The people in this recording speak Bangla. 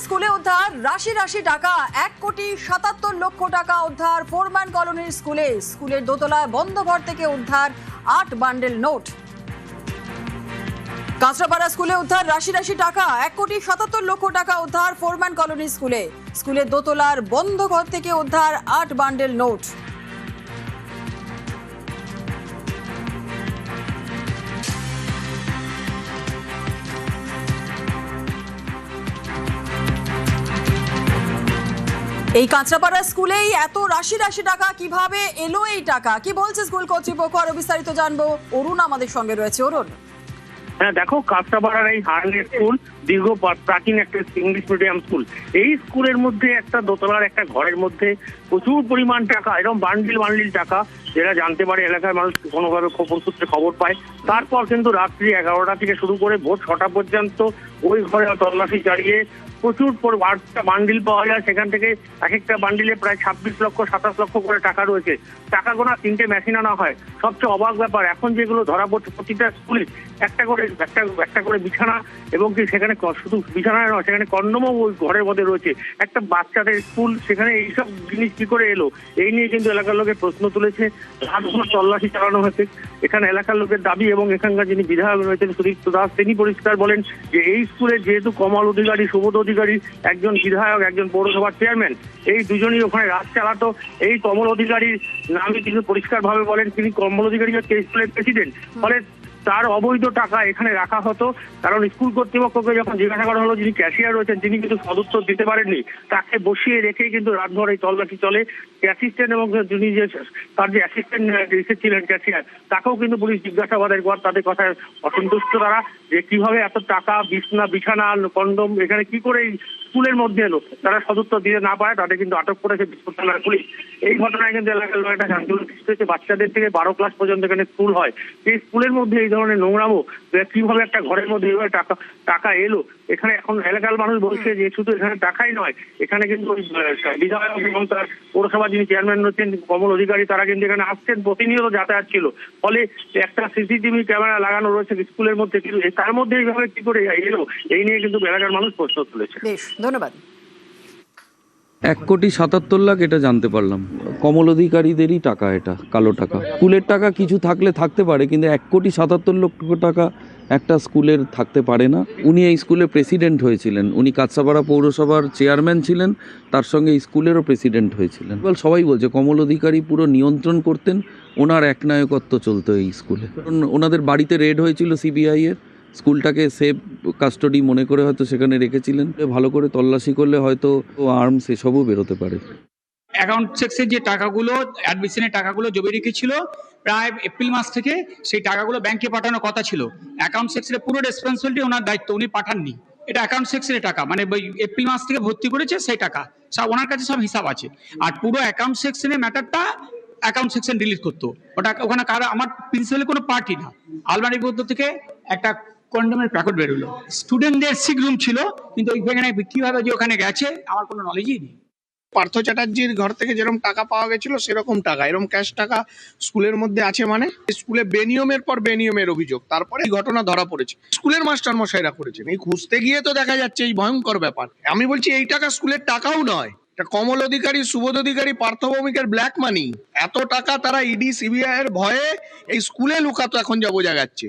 স্কুলে উদ্ধার রাশি রাশি টাকা, 1,77,00,000 টাকা উদ্ধার ফোরম্যান কলোনির স্কুলে। স্কুলের দোতলায় বন্ধ ঘর থেকে উদ্ধার 8 বান্ডেল নোট। কাঁচরাপাড়া স্কুলে উদ্ধার রাশি রাশি টাকা, 1,77,00,000 টাকা উদ্ধার ফোরম্যান কলোনির স্কুলে। স্কুলের দোতলার বন্ধ ঘর থেকে উদ্ধার 8 বান্ডেল নোট। এই কাঁচরাপাড়া স্কুলেই এত রাশি রাশি টাকা কিভাবে এলো? এই টাকা কি বলছে স্কুল কর্তৃপক্ষ, আরো বিস্তারিত জানবো। অরুণ আমাদের সঙ্গে রয়েছে। অরুণ, হ্যাঁ দেখো, কাঁচরাপাড়ার এই হার্লে স্কুল দীর্ঘ প্রাচীন একটা ইংলিশ মিডিয়াম স্কুল। এই স্কুলের মধ্যে একটা দোতলার একটা ঘরের মধ্যে প্রচুর পরিমাণ টাকা, এরকম বান্ডিল বান্ডিল টাকা, যেটা জানতে পারে এলাকার মানুষ কোনোভাবে সূত্রে খবর পায়। তারপর কিন্তু রাত্রি 11টা থেকে শুরু করে ভোর 6টা পর্যন্ত ওই ঘরে তল্লাশি চালিয়ে প্রচুর 8টা বান্ডিল পাওয়া যায়। সেখান থেকে এক একটা বান্ডিলে প্রায় 26 লক্ষ 27 লক্ষ করে টাকা রয়েছে। টাকা গোনা 3টে মেশিন আনা হয়। সবচেয়ে অবাক ব্যাপার, এখন যেগুলো ধরা পড়ছে প্রতিটা স্কুলে একটা করে বিছানা, এবং কি সেখানে শুধু বিছানা নয়, সেখানে কন্ডমও ওই ঘরের মধ্যে রয়েছে। একটা বাচ্চাদের স্কুল, সেখানে এইসব জিনিস কি করে এলো, এই নিয়ে কিন্তু এলাকার লোকের প্রশ্ন তুলেছে। রাতভর তল্লাশি চালানো হয়েছে। এখানে এলাকার লোকের দাবি, এবং এখানকার যিনি বিধায়ক রয়েছেন সুদীপ্ত দাস, তিনি পরিষ্কার বলেন যে এই স্কুলে যেহেতু কমল অধিকারী, সুবোধ অধিকারী, একজন বিধায়ক একজন পৌরসভার চেয়ারম্যান, এই দুজনই ওখানে রাত চালাতো। এই কমল অধিকারীর নামে কিন্তু পরিষ্কার ভাবে বলেন, তিনি কমল অধিকারী হচ্ছে স্কুলের প্রেসিডেন্ট। ফলে তার অবৈধ টাকা এখানে রাখা হতো। কারণ স্কুল কর্তৃপক্ষকে যখন জিজ্ঞাসা করা হলো, যিনি ক্যাশিয়ার রয়েছেন তিনি কিন্তু সদুত্তর দিতে পারেননি। তাকে বসিয়ে রেখেই কিন্তু রাতভর এই তল্লাশি চলে। অ্যাসিস্ট্যান্ট এবং যিনি যে তার যে অ্যাসিস্ট্যান্ট ছিলেন ক্যাশিয়ার, তাকেও কিন্তু পুলিশ জিজ্ঞাসাবাদের পর তাদের কথায় অসন্তুষ্ট তারা, যে কিভাবে এত টাকা, বিছানা, কন্ডম এখানে কি করে স্কুলের মধ্যে এলো। তারা সদুত্তর দিতে না পারে, তাদের কিন্তু আটক করেছে বিস্ফোরণের পুলিশ। এই ঘটনায় কিন্তু এলাকার লোক একটা চাঞ্চল্য সৃষ্টি হয়েছে। বাচ্চাদের থেকে 12 ক্লাস পর্যন্ত এখানে স্কুল হয়। এই স্কুলের মধ্যে এই ধরনের নোংরামো, কিভাবে একটা ঘরের মধ্যে এইভাবে টাকা এলো। এখানে এখন এলাকার মানুষ বলছে যে শুধু এখানে টাকাই নয়, এখানে কিন্তু বিধায়ক এবং তার পৌরসভা যিনি চেয়ারম্যান রয়েছেন কমল অধিকারী, তারা কিন্তু এখানে আসছেন, প্রতিনিয়ত যাতায়াত ছিল। ফলে একটা সিসিটিভি ক্যামেরা লাগানো রয়েছে স্কুলের মধ্যে, কিন্তু তার মধ্যে এইভাবে কি করে এলো, এই নিয়ে কিন্তু এলাকার মানুষ প্রশ্ন তুলেছে। ধন্যবাদ। 1,77,00,000 এটা জানতে পারলাম। কমল অধিকারীদেরই টাকা, এটা কালো টাকা। স্কুলের টাকা কিছু থাকলে থাকতে পারে, কিন্তু 1,77,00,000 টাকা একটা স্কুলের থাকতে পারে না। উনি এই স্কুলের প্রেসিডেন্ট হয়েছিলেন, উনি কাঁচরাপাড়া পৌরসভার চেয়ারম্যান ছিলেন, তার সঙ্গে স্কুলেরও প্রেসিডেন্ট হয়েছিলেন। সবাই বলছে কমল অধিকারী পুরো নিয়ন্ত্রণ করতেন, ওনার একনায়কত্ব চলতো এই স্কুলে। কারণ ওনাদের বাড়িতে রেড হয়েছিল সিবিআই এর, স্কুলটাকে সেফ কাস্টডি মনে করে হয়তো সেখানে রেখেছিলেন। ভালো করে তল্লাশি করলে হয়তো আর্মস এসবও বেরোতে পারে। অ্যাকাউন্ট সেক্সের যে টাকাগুলো, অ্যাডমিশনের টাকাগুলো জমে রেখেছিল প্রায় এপ্রিল মাস থেকে, সেই টাকাগুলো ব্যাংকে পাঠানোর কথা ছিল। অ্যাকাউন্ট সেক্সের পুরো রেসপন্সিবিলিটি ওনার দায়িত্ব, উনি পাঠাননি। এটা অ্যাকাউন্ট সেক্সের টাকা, মানে এপ্রিল মাস থেকে ভর্তি করেছে সেই টাকা, সব ওনার কাছে সব হিসাব আছে। আর পুরো অ্যাকাউন্ট সেকশনের ম্যাটারটা অ্যাকাউন্ট সেকশন ডিলিট করতো। ওটা ওখানে কারো, আমার প্রিন্সিপালের কোনো পার্টি না। আলমারির মধ্যে থেকে একটা কন্ডোমের প্যাকেট বেরোলো। স্টুডেন্টদের সিক রুম ছিল, কিন্তু ওইখানে কিভাবে যে ওখানে গেছে আমার কোনো নলেজই নেই। পার্থ চ্যাটার্জির ঘর থেকে যেরকম টাকা পাওয়া গেছিল সেরকম টাকা, এরকম ক্যাশ টাকা স্কুলের মধ্যে আছে। মানে স্কুলে বেনিয়মের পর বেনিয়মের অভিযোগ, তারপরে এই ঘটনা ধরা পড়েছে। স্কুলের মাস্টার মশাইরা করেছেন। এই খুঁজতে গিয়ে তো দেখা যাচ্ছে এই ভয়ঙ্কর ব্যাপার। আমি বলছি এই টাকা স্কুলের টাকাও নয়, এটা কমল অধিকারী, সুবোধ অধিকারী, পার্থ ভৌমিকের ব্ল্যাক মানি। এত টাকা তারা ইডি সিবিআই এর ভয়ে এই স্কুলে লুকাতো, এখন যা বোঝা যাচ্ছে।